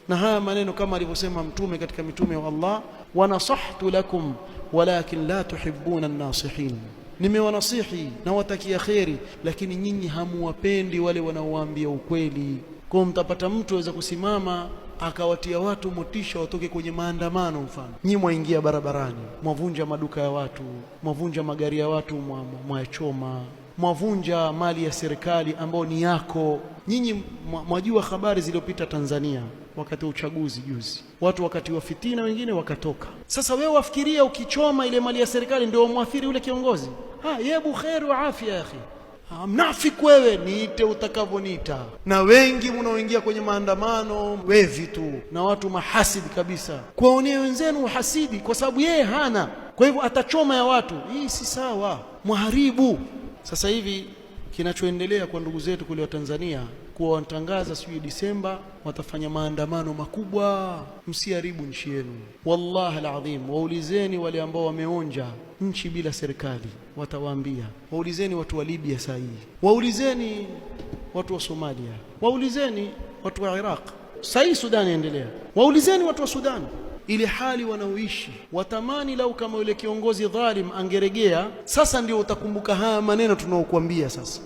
Na haya maneno kama alivyosema mtume katika mitume wa Allah, wa nasahtu lakum walakin la tuhibbuna an-nasihin, nimewanasihi na watakia kheri, lakini nyinyi hamuwapendi wale wanaowaambia ukweli. Kwa mtapata mtu aweza kusimama akawatia watu motisha watoke kwenye maandamano, mfano nyinyi mwaingia barabarani, mwavunja maduka ya watu, mwavunja magari ya watu, mwachoma, mwavunja mali ya serikali ambayo ni yako. Nyinyi mwajua habari zilizopita Tanzania wakati wa uchaguzi juzi, watu wakati wa fitina wengine wakatoka. Sasa wewe wafikiria ukichoma ile mali ya serikali ndio muathiri yule kiongozi? Yebu khair wa afya ya akhi. Mnafiki wewe, niite utakavyoniita. Na wengi mnaoingia kwenye maandamano wevi tu na watu mahasidi kabisa, kuwaonea wenzenu uhasidi kwa sababu yeye hana, kwa hivyo atachoma ya watu. Hii si sawa, muharibu. Sasa hivi kinachoendelea kwa ndugu zetu kule wa Tanzania, kuwa wanatangaza sijui Disemba watafanya maandamano makubwa, msiharibu nchi yenu. Wallahi alazim, waulizeni wale ambao wameonja nchi bila serikali, watawaambia. Waulizeni watu wa Libya saa hii, waulizeni watu wa Somalia, waulizeni watu wa Iraq, saa hii Sudan yaendelea, waulizeni watu wa Sudan ile hali wanaoishi. Watamani lau kama yule kiongozi dhalim angeregea. Sasa ndio utakumbuka haya maneno tunaokuambia sasa.